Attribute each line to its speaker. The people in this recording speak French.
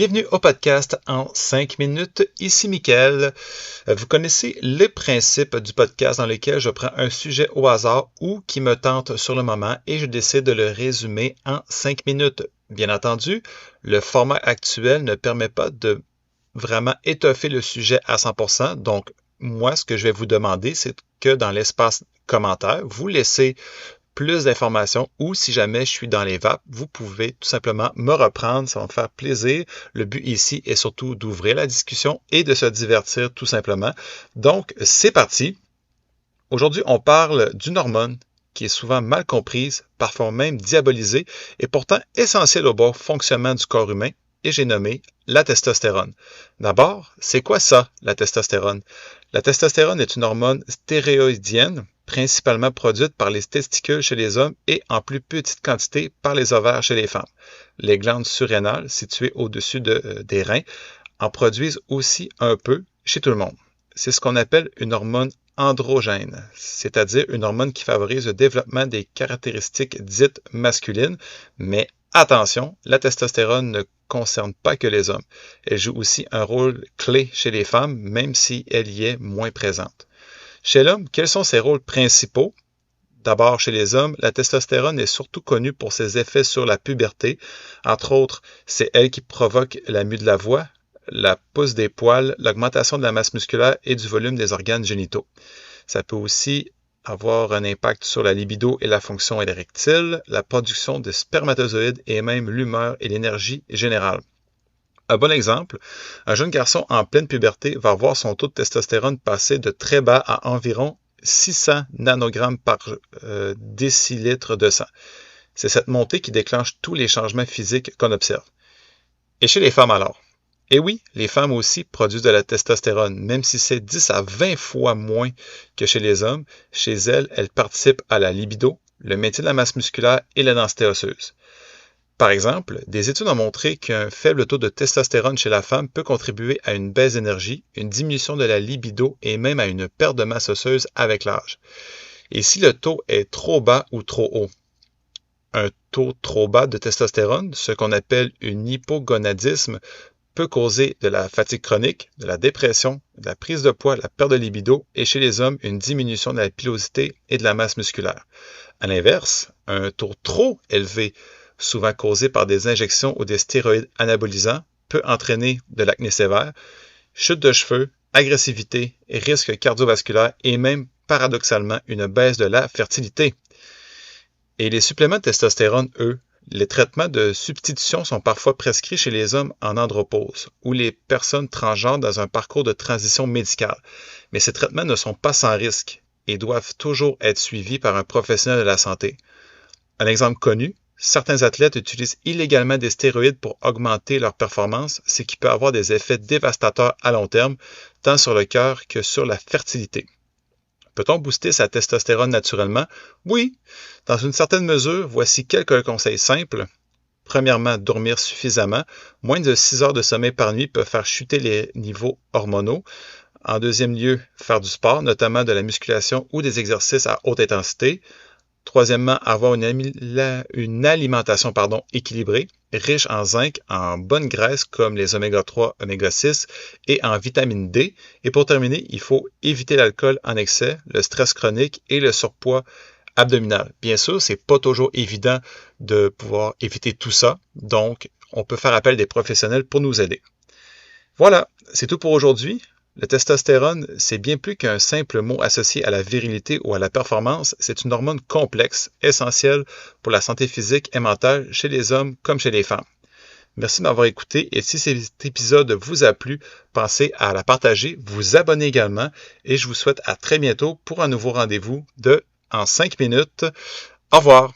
Speaker 1: Bienvenue au podcast en 5 minutes. Ici Mickaël. Vous connaissez le principe du podcast dans lequel je prends un sujet au hasard ou qui me tente sur le moment et je décide de le résumer en 5 minutes. Bien entendu, le format actuel ne permet pas de vraiment étoffer le sujet à 100%. Donc, moi, ce que je vais vous demander, c'est que dans l'espace commentaire, vous laissez plus d'informations ou si jamais je suis dans les vapes, vous pouvez tout simplement me reprendre, ça va me faire plaisir. Le but ici est surtout d'ouvrir la discussion et de se divertir tout simplement. Donc, c'est parti. Aujourd'hui, on parle d'une hormone qui est souvent mal comprise, parfois même diabolisée, et pourtant essentielle au bon fonctionnement du corps humain, et j'ai nommé la testostérone. D'abord, c'est quoi ça, la testostérone? La testostérone est une hormone stéroïdienne, principalement produite par les testicules chez les hommes et en plus petite quantité par les ovaires chez les femmes. Les glandes surrénales, situées au-dessus des reins, en produisent aussi un peu chez tout le monde. C'est ce qu'on appelle une hormone androgène, c'est-à-dire une hormone qui favorise le développement des caractéristiques dites masculines, mais attention, la testostérone ne concerne pas que les hommes. Elle joue aussi un rôle clé chez les femmes, même si elle y est moins présente. Chez l'homme, quels sont ses rôles principaux? D'abord, chez les hommes, la testostérone est surtout connue pour ses effets sur la puberté. Entre autres, c'est elle qui provoque la mue de la voix, la pousse des poils, l'augmentation de la masse musculaire et du volume des organes génitaux. Ça peut aussi avoir un impact sur la libido et la fonction érectile, la production de spermatozoïdes et même l'humeur et l'énergie générale. Un bon exemple, un jeune garçon en pleine puberté va voir son taux de testostérone passer de très bas à environ 600 nanogrammes par décilitre de sang. C'est cette montée qui déclenche tous les changements physiques qu'on observe. Et chez les femmes alors? Et oui, les femmes aussi produisent de la testostérone, même si c'est 10 à 20 fois moins que chez les hommes. Chez elles, elles participent à la libido, le maintien de la masse musculaire et la densité osseuse. Par exemple, des études ont montré qu'un faible taux de testostérone chez la femme peut contribuer à une baisse d'énergie, une diminution de la libido et même à une perte de masse osseuse avec l'âge. Et si le taux est trop bas ou trop haut? Un taux trop bas de testostérone, ce qu'on appelle un hypogonadisme, peut causer de la fatigue chronique, de la dépression, de la prise de poids, la perte de libido et chez les hommes, une diminution de la pilosité et de la masse musculaire. À l'inverse, un taux trop élevé, souvent causé par des injections ou des stéroïdes anabolisants, peut entraîner de l'acné sévère, chute de cheveux, agressivité, risque cardiovasculaire et même, paradoxalement, une baisse de la fertilité. Et les suppléments de testostérone, eux, les traitements de substitution sont parfois prescrits chez les hommes en andropause ou les personnes transgenres dans un parcours de transition médicale. Mais ces traitements ne sont pas sans risque et doivent toujours être suivis par un professionnel de la santé. Un exemple connu, certains athlètes utilisent illégalement des stéroïdes pour augmenter leur performance, ce qui peut avoir des effets dévastateurs à long terme, tant sur le cœur que sur la fertilité. Peut-on booster sa testostérone naturellement? Oui, dans une certaine mesure, voici quelques conseils simples. Premièrement, dormir suffisamment. Moins de 6 heures de sommeil par nuit peuvent faire chuter les niveaux hormonaux. En deuxième lieu, faire du sport, notamment de la musculation ou des exercices à haute intensité. Troisièmement, avoir une alimentation équilibrée, riche en zinc, en bonnes graisses comme les oméga 3, oméga 6 et en vitamine D. Et pour terminer, il faut éviter l'alcool en excès, le stress chronique et le surpoids abdominal. Bien sûr, c'est pas toujours évident de pouvoir éviter tout ça, donc on peut faire appel à des professionnels pour nous aider. Voilà, c'est tout pour aujourd'hui. Le testostérone, c'est bien plus qu'un simple mot associé à la virilité ou à la performance, c'est une hormone complexe, essentielle pour la santé physique et mentale chez les hommes comme chez les femmes. Merci de m'avoir écouté et si cet épisode vous a plu, pensez à la partager, vous abonner également et je vous souhaite à très bientôt pour un nouveau rendez-vous de En 5 minutes. Au revoir!